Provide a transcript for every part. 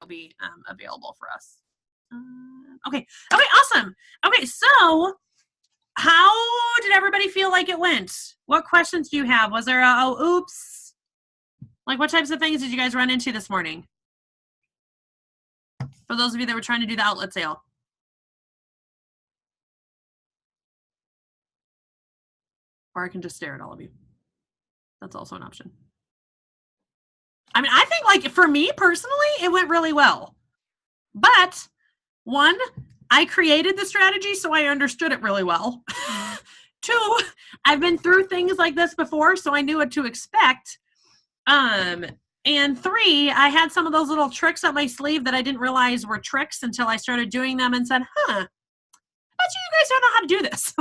be available for us. Okay, awesome. Okay, so how did everybody feel like it went? What questions do you have? Was there oops? Like, what types of things did you guys run into this morning? For those of you that were trying to do the outlet sale. Or I can just stare at all of you. That's also an option. I mean, I think, like, for me personally, it went really well. But, one, I created the strategy, so I understood it really well. Two, I've been through things like this before, so I knew what to expect. And three, I had some of those little tricks up my sleeve that I didn't realize were tricks until I started doing them and said, I bet you guys don't know how to do this.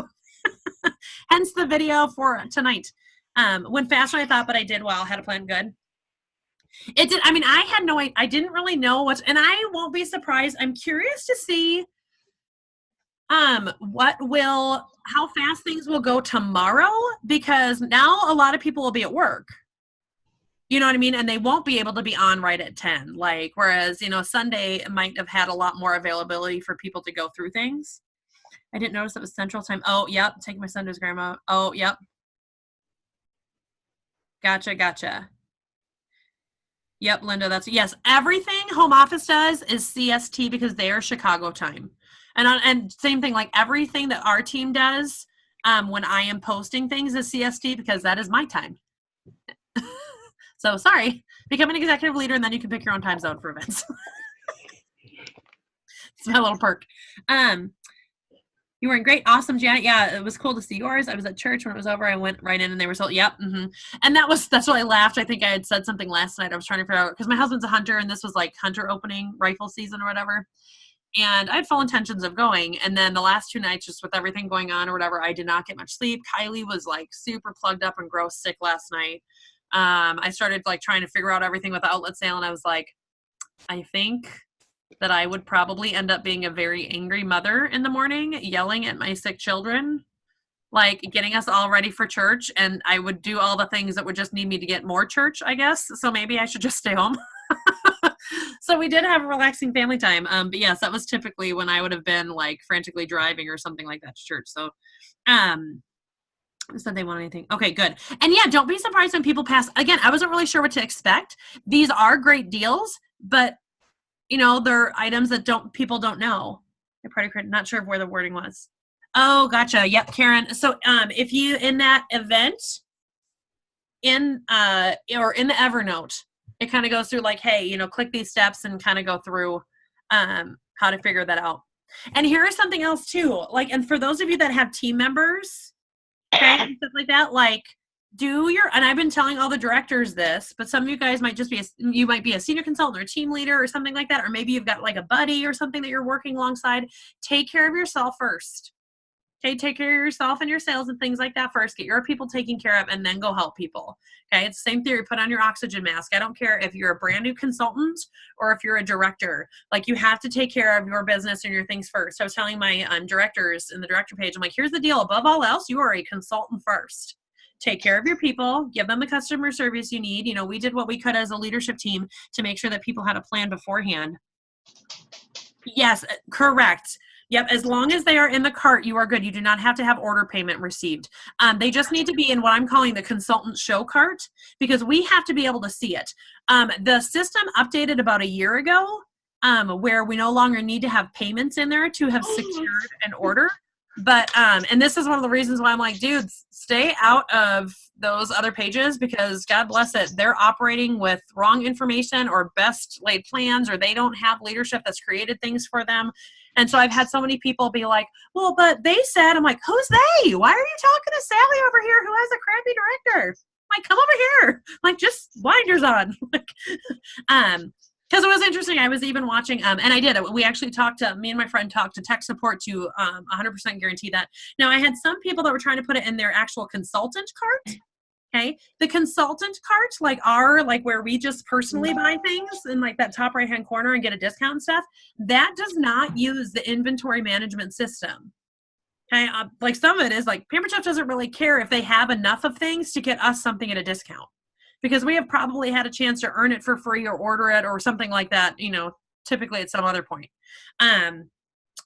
Hence the video for tonight. Went faster than I thought, but I did well. Had a plan good. It did. I mean, I didn't really know what, and I won't be surprised. I'm curious to see how fast things will go tomorrow, because now a lot of people will be at work. You know what I mean? And they won't be able to be on right at 10. Like, whereas, Sunday might have had a lot more availability for people to go through things. I didn't notice it was Central Time. Oh, yep. Take my son to his grandma. Oh, yep. Gotcha. Yep, Linda, yes. Everything home office does is CST because they are Chicago time. And same thing, like everything that our team does when I am posting things is CST because that is my time. So sorry, become an executive leader and then you can pick your own time zone for events. It's my little perk. You were great. Awesome, Janet. Yeah, it was cool to see yours. I was at church when it was over. I went right in and they were sold. Yep. Mm-hmm. And that's why I laughed. I think I had said something last night. I was trying to figure out, because my husband's a hunter and this was like hunter opening rifle season or whatever. And I had full intentions of going. And then the last 2 nights, just with everything going on or whatever, I did not get much sleep. Kylie was like super plugged up and gross sick last night. I started like trying to figure out everything with the outlet sale. And I was like, I think that I would probably end up being a very angry mother in the morning, yelling at my sick children, like getting us all ready for church. And I would do all the things that would just need me to get more church, I guess. So maybe I should just stay home. So we did have a relaxing family time. But yes, that was typically when I would have been like frantically driving or something like that to church. So, said they want anything. Okay, good. And yeah, don't be surprised when people pass. Again, I wasn't really sure what to expect. These are great deals, but they're items that people don't know. Not sure where the wording was. Oh, gotcha. Yep, Karen. So if you in that event or in the Evernote, it kind of goes through like, hey, click these steps and kind of go through how to figure that out. And here is something else too. Like, and for those of you that have team members, okay, and stuff like that, like and I've been telling all the directors this, but some of you guys might just you might be a senior consultant or a team leader or something like that. Or maybe you've got like a buddy or something that you're working alongside. Take care of yourself first. Okay. Take care of yourself and your sales and things like that first. Get your people taken care of and then go help people. Okay. It's the same theory. Put on your oxygen mask. I don't care if you're a brand new consultant or if you're a director, like you have to take care of your business and your things first. I was telling my directors in the director page, I'm like, here's the deal. Above all else, you are a consultant first. Take care of your people, give them the customer service you need. We did what we could as a leadership team to make sure that people had a plan beforehand. Yes, correct. Yep, as long as they are in the cart, you are good. You do not have to have order payment received. They just need to be in what I'm calling the consultant show cart because we have to be able to see it. The system updated about a year ago where we no longer need to have payments in there to have secured an order. But, and this is one of the reasons why I'm like, dudes, stay out of those other pages because God bless it. They're operating with wrong information or best laid plans, or they don't have leadership that's created things for them. And so I've had so many people be like, well, but they said, I'm like, who's they? Why are you talking to Sally over here who has a crappy director? Like, come over here. Like, just blinders on. Because it was interesting. I was even watching, and I did. We actually me and my friend talked to tech support to 100% guarantee that. Now, I had some people that were trying to put it in their actual consultant cart. Okay. The consultant cart, like where we just personally buy things in like that top right-hand corner and get a discount and stuff, that does not use the inventory management system. Okay. Like some of it is like Pampered Chef doesn't really care if they have enough of things to get us something at a discount. Because we have probably had a chance to earn it for free or order it or something like that, typically at some other point.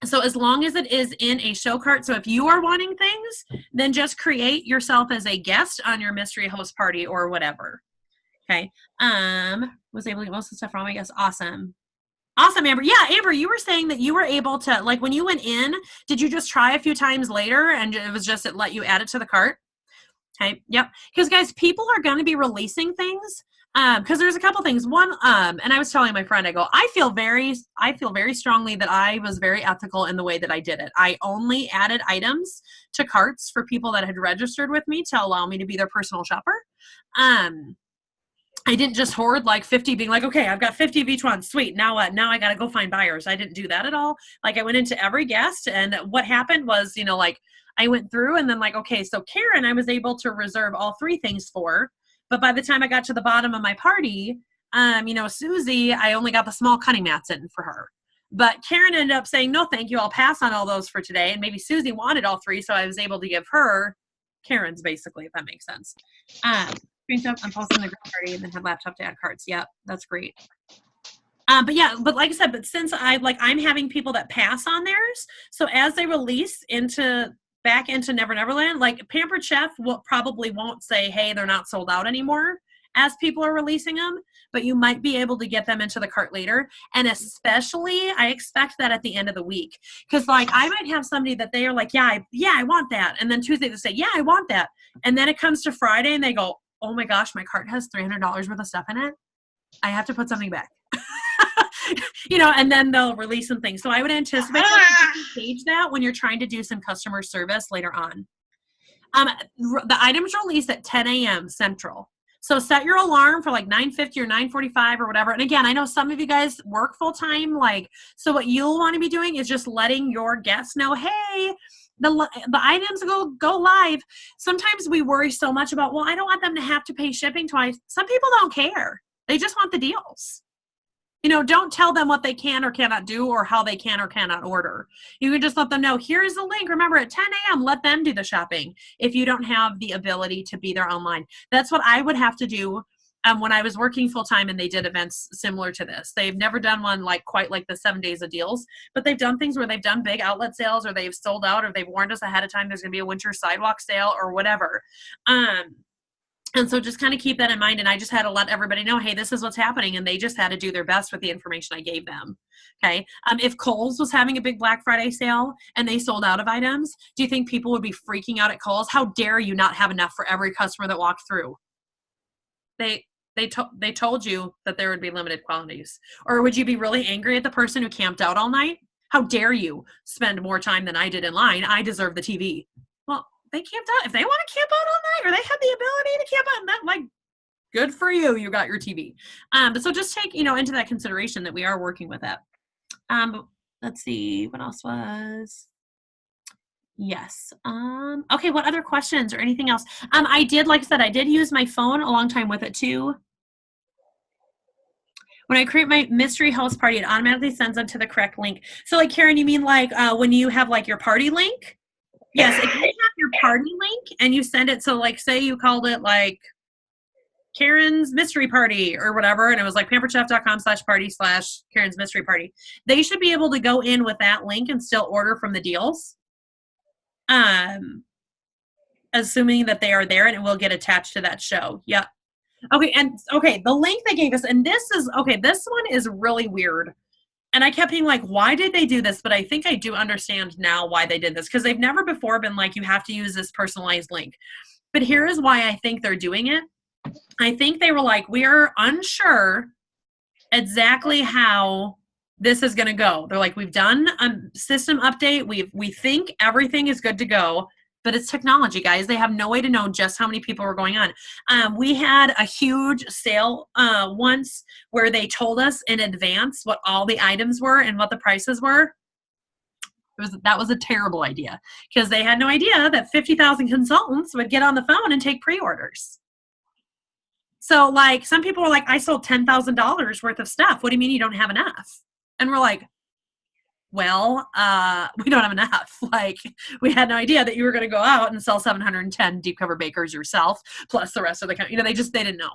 So as long as it is in a show cart, so if you are wanting things, then just create yourself as a guest on your mystery host party or whatever. Okay. Was able to get most of the stuff wrong, I guess. Awesome. Awesome, Amber. Yeah, Amber, you were saying that you were able to, like, when you went in, did you just try a few times later and it was just, it let you add it to the cart? Okay. Yep. Because guys, people are going to be releasing things. Because there's a couple things. One, and I was telling my friend, I go, I feel very strongly that I was very ethical in the way that I did it. I only added items to carts for people that had registered with me to allow me to be their personal shopper. I didn't just hoard like 50, being like, okay, I've got 50 of each one. Sweet. Now what? Now I got to go find buyers. I didn't do that at all. Like, I went into every guest, and what happened was, you know, like, I went through and then like, okay, so Karen, I was able to reserve all 3 things for. But by the time I got to the bottom of my party, you know, Susie, I only got the small cutting mats in for her. But Karen ended up saying, no, thank you. I'll pass on all those for today. And maybe Susie wanted all 3, so I was able to give her Karen's, basically, if that makes sense. Screenshot, I'm posting the group party and then had laptop to add cards. Yep, that's great. But yeah, but like I said, but since I'm having people that pass on theirs, so as they release back into Never Neverland, like Pampered Chef probably won't say, hey, they're not sold out anymore as people are releasing them, but you might be able to get them into the cart later. And especially, I expect that at the end of the week, because like I might have somebody that they are like, yeah, I want that. And then Tuesday they say, yeah, I want that. And then it comes to Friday and they go, oh my gosh, my cart has $300 worth of stuff in it. I have to put something back. You know, and then they'll release some things. So I would anticipate stage that when you're trying to do some customer service later on. The items release at 10 a.m. Central. So set your alarm for like 9:50 or 9:45 or whatever. And again, I know some of you guys work full time. Like, so what you'll want to be doing is just letting your guests know, hey, the items go live. Sometimes we worry so much about, well, I don't want them to have to pay shipping twice. Some people don't care. They just want the deals. You know, don't tell them what they can or cannot do or how they can or cannot order. You can just let them know, here's the link. Remember, at 10 a.m., let them do the shopping if you don't have the ability to be there online. That's what I would have to do when I was working full-time and they did events similar to this. They've never done one like quite like the 7 days of deals, but they've done things where they've done big outlet sales or they've sold out or they've warned us ahead of time there's going to be a winter sidewalk sale or whatever. And so just kind of keep that in mind. And I just had to let everybody know, hey, this is what's happening. And they just had to do their best with the information I gave them. Okay. If Kohl's was having a big Black Friday sale and they sold out of items, do you think people would be freaking out at Kohl's? How dare you not have enough for every customer that walked through? They told you that there would be limited quantities. Or would you be really angry at the person who camped out all night? How dare you spend more time than I did in line? I deserve the TV. Well, they camped out. If they want to camp out all night or they have the ability to camp out, that, like, good for you. You got your TV. But so just take, into that consideration that we are working with that. Let's see what else was. Yes. Okay. What other questions or anything else? I did, like I said, I did use my phone a long time with it too. When I create my mystery host party, it automatically sends them to the correct link. So like, Karen, you mean like when you have like your party link? Yes, if you have your party link and you send it, so like say you called it like Karen's mystery party or whatever, and it was like pamperedchef.com/party/Karen's mystery party. They should be able to go in with that link and still order from the deals. Assuming that they are there and it will get attached to that show. Yep. Okay, and okay, the link they gave us, and this one is really weird. And I kept being like, why did they do this? But I think I do understand now why they did this, because they've never before been like, you have to use this personalized link. But here is why I think they're doing it. I think they were like, we are unsure exactly how this is going to go. They're like, we've done a system update. We think everything is good to go. But it's technology, guys. They have no way to know just how many people were going on. We had a huge sale once where they told us in advance what all the items were and what the prices were. That was a terrible idea because they had no idea that 50,000 consultants would get on the phone and take pre-orders. So like some people were like, I sold $10,000 worth of stuff. What do you mean you don't have enough? And we're like, well, we don't have enough. Like, we had no idea that you were going to go out and sell 710 deep cover bakers yourself, plus the rest of the company. They didn't know.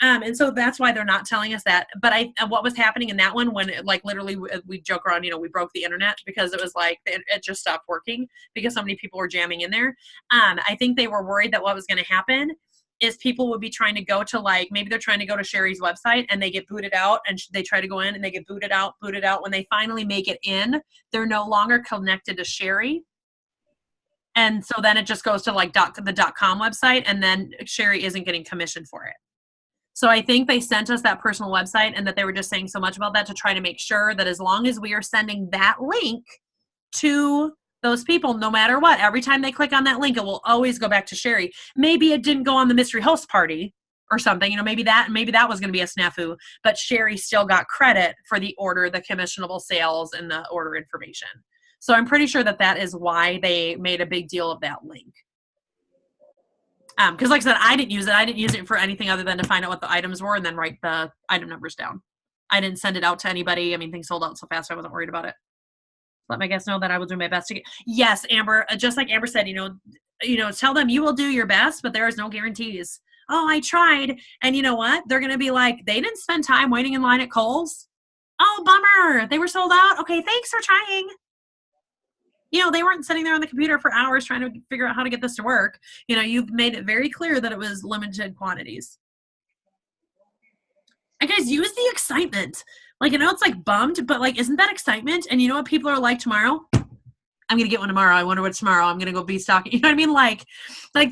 And so that's why they're not telling us that. But what was happening in that one when it, like, literally we joke around, we broke the internet because it was like, it just stopped working because so many people were jamming in there. I think they were worried that what was going to happen is people would be trying to go to, like, maybe they're trying to go to Sherry's website and they get booted out, and they try to go in and they get booted out. When they finally make it in, they're no longer connected to Sherry. And so then it just goes to like the .com website, and then Sherry isn't getting commission for it. So I think they sent us that personal website, and that they were just saying so much about that to try to make sure that as long as we are sending that link to those people, no matter what, every time they click on that link, it will always go back to Sherry. Maybe it didn't go on the mystery host party or something, maybe that was going to be a snafu, but Sherry still got credit for the order, the commissionable sales, and the order information. So I'm pretty sure that is why they made a big deal of that link. Because like I said, I didn't use it. I didn't use it for anything other than to find out what the items were and then write the item numbers down. I didn't send it out to anybody. Things sold out so fast I wasn't worried about it. Let my guests know that I will do my best to get. Yes, Amber, just like Amber said, tell them you will do your best, but there is no guarantees. Oh, I tried. And you know what? They're going to be like, they didn't spend time waiting in line at Kohl's. Oh, bummer. They were sold out. Okay, thanks for trying. They weren't sitting there on the computer for hours trying to figure out how to get this to work. You've made it very clear that it was limited quantities. And guys, use the excitement. Like, it's like bummed, but like, isn't that excitement? And you know what people are like tomorrow? I'm going to get one tomorrow. I wonder what's tomorrow. I'm going to go be stocking. You know what I mean? Like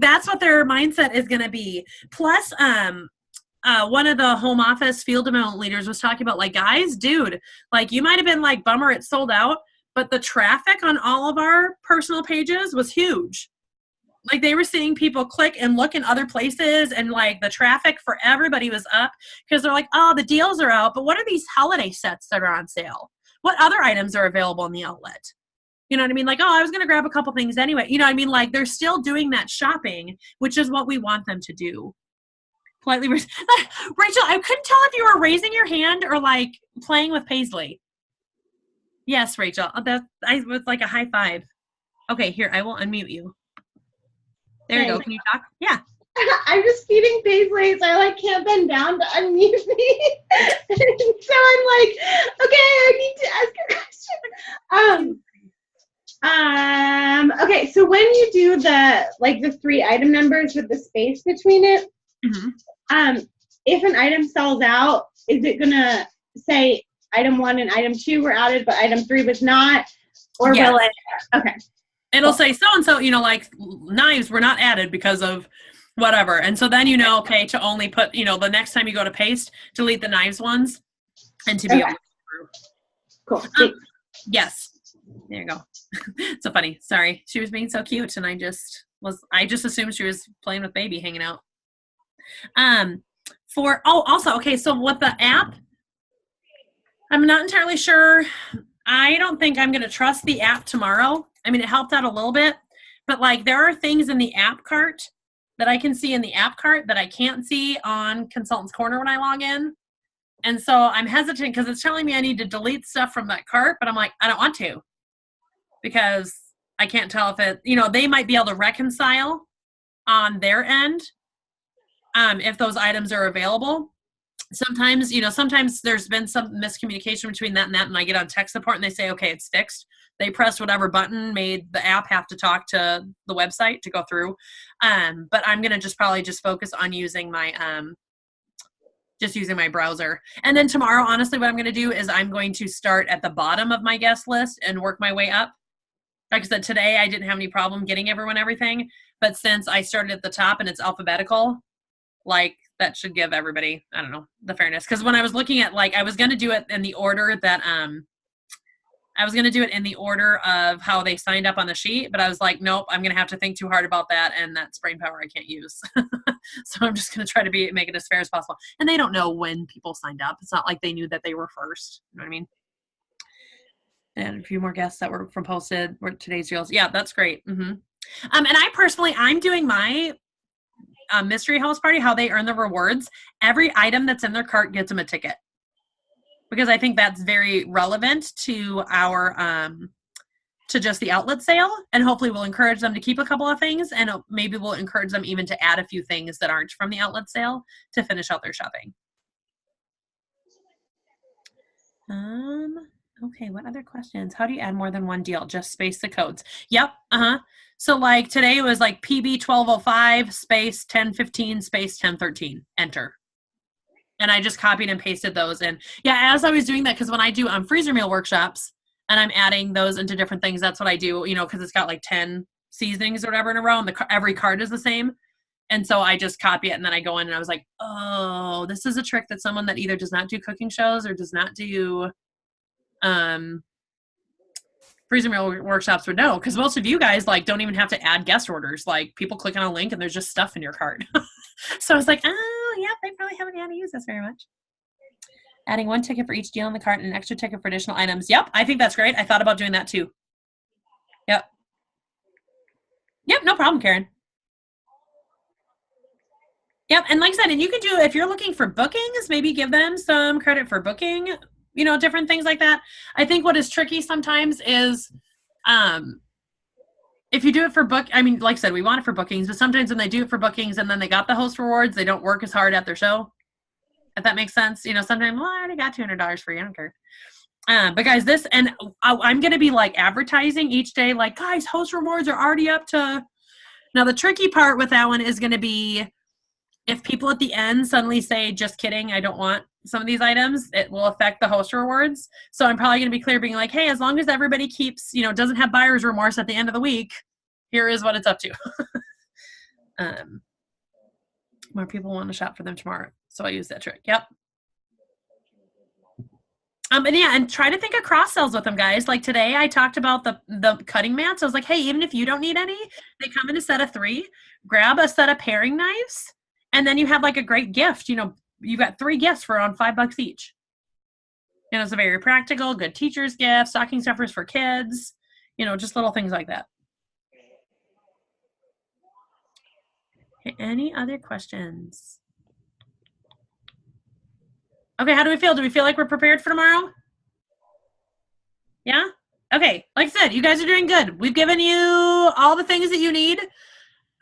that's what their mindset is going to be. Plus, one of the home office field development leaders was talking about, like, guys, dude, like, you might've been like, bummer, it sold out, but the traffic on all of our personal pages was huge. Like, they were seeing people click and look in other places, and like the traffic for everybody was up because they're like, oh, the deals are out, but what are these holiday sets that are on sale? What other items are available in the outlet? You know what I mean? Like, oh, I was going to grab a couple things anyway. You know what I mean? Like, they're still doing that shopping, which is what we want them to do. Politely, Rachel, I couldn't tell if you were raising your hand or like playing with Paisley. Yes, Rachel. I was like a high five. Okay, here, I will unmute you. There you go. Can you talk? Yeah. I'm just feeding Paisley, so I can't bend down to unmute me. So I'm like, okay, I need to ask a question. Okay, so when you do the 3 item numbers with the space between it, if an item sells out, is it gonna say item 1 and item 2 were added, but item 3 was not, or yes. Will it? Okay. It'll say so-and-so, like knives were not added because of whatever. And so then, okay, to only put, the next time you go to paste, delete the knives ones and to be able to. Cool. Yes. There you go. So funny. Sorry. She was being so cute. And I just assumed she was playing with baby hanging out. Also, okay. So with the app, I'm not entirely sure. I don't think I'm going to trust the app tomorrow. It helped out a little bit, but like there are things in the app cart that I can see in the app cart that I can't see on Consultant's Corner when I log in. And so I'm hesitant because it's telling me I need to delete stuff from that cart, but I'm like, I don't want to because I can't tell if it, they might be able to reconcile on their end if those items are available. Sometimes, sometimes there's been some miscommunication between that, and I get on tech support and they say, okay, it's fixed. They pressed whatever button made the app have to talk to the website to go through. But I'm going to probably focus on using my, using my browser. And then tomorrow, honestly, what I'm going to do is I'm going to start at the bottom of my guest list and work my way up. Like I said, today I didn't have any problem getting everything. But since I started at the top and it's alphabetical, like that should give everybody, I don't know, the fairness. Because when I was looking at, I was going to do it in the order that, I was going to do it in the order of how they signed up on the sheet, but I was like, nope, I'm going to have to think too hard about that, and that's brain power I can't use. So I'm just going to try to make it as fair as possible. And they don't know when people signed up. It's not like they knew that they were first. You know what I mean? And a few more guests that were from posted were today's reels. Yeah, that's great. And I'm doing my mystery house party, how they earn the rewards. Every item that's in their cart gets them a ticket. because I think that's very relevant to our to just the outlet sale, and hopefully we'll encourage them to keep a couple of things, and maybe we'll encourage them even to add a few things that aren't from the outlet sale to finish out their shopping. Okay, what other questions? How do you add more than one deal? Just space the codes. Yep. So like today it was like PB 1205 space 1015 space 1013. Enter. And I just copied and pasted those in. Yeah, as I was doing that, because when I do freezer meal workshops and I'm adding those into different things, that's what I do, you know, because it's got like 10 seasonings or whatever in a row, and every card is the same. And so I just copy it, and then I go in and I was like, oh, this is a trick that someone that either does not do cooking shows or does not do freezer meal workshops would know, because most of you guys like don't even have to add guest orders. Like people click on a link and there's just stuff in your cart. So I was like, oh yeah, they probably haven't had to use this very much. Adding one ticket for each deal in the cart and an extra ticket for additional items. Yep, I think that's great. I thought about doing that too. Yep, no problem, Karen. Yep, and like I said, and you can do, if you're looking for bookings, maybe give them some credit for booking, you know, different things like that. I think what is tricky sometimes is if you do it for like I said, we want it for bookings, but sometimes when they do it for bookings and then they got the host rewards, they don't work as hard at their show. If that makes sense. You know, sometimes, well, I already got $200 for you, I don't care. But guys, this, and I'm going to be like advertising each day, like, guys, host rewards are already up to, now the tricky part with that one is going to be, if people at the end suddenly say, just kidding, I don't want some of these items, it will affect the host rewards. So I'm probably going to be clear, being like, hey, as long as everybody keeps, you know, doesn't have buyer's remorse at the end of the week, here is what it's up to. More people want to shop for them tomorrow. So I use that trick. Yep. And yeah, and try to think of cross sells with them, guys. Like today I talked about the cutting mats. I was like, hey, even if you don't need any, they come in a set of 3. Grab a set of paring knives, and then you have like a great gift. You know, you got 3 gifts for around $5 each. You know, it's a very practical, good teacher's gift, stocking stuffers for kids, you know, just little things like that. Okay, any other questions? Okay, how do we feel? Do we feel like we're prepared for tomorrow? Yeah? Okay, like I said, you guys are doing good. We've given you all the things that you need.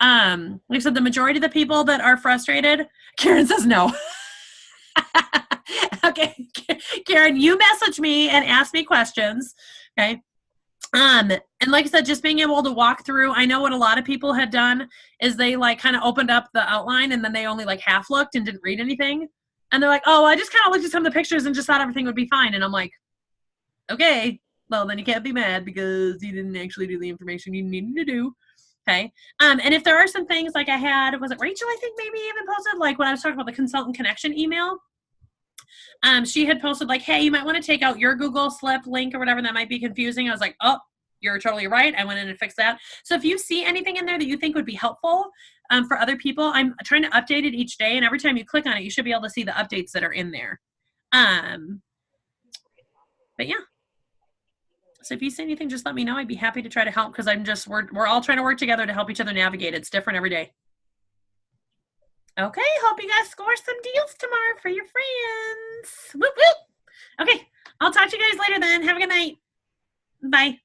Like I said, the majority of the people that are frustrated, Karen says no. Okay, Karen, you message me and ask me questions. Okay. And like I said, just being able to walk through, I know what a lot of people had done is they like kind of opened up the outline and then they only like half looked and didn't read anything. And they're like, oh, I just kind of looked at some of the pictures and just thought everything would be fine. And I'm like, okay, well, then you can't be mad because you didn't actually do the information you needed to do. Okay. And if there are some things like I had, was it Rachel, I think maybe even posted, like when I was talking about the consultant connection email, she had posted like, hey, you might want to take out your Google slip link or whatever, that might be confusing. I was like, oh, you're totally right. I went in and fixed that. So if you see anything in there that you think would be helpful for other people, I'm trying to update it each day. And every time you click on it, you should be able to see the updates that are in there. But yeah. So if you see anything, just let me know. I'd be happy to try to help, because we're all trying to work together to help each other navigate. It's different every day. Okay, hope you guys score some deals tomorrow for your friends. Whoop, whoop. Okay, I'll talk to you guys later then. Have a good night. Bye.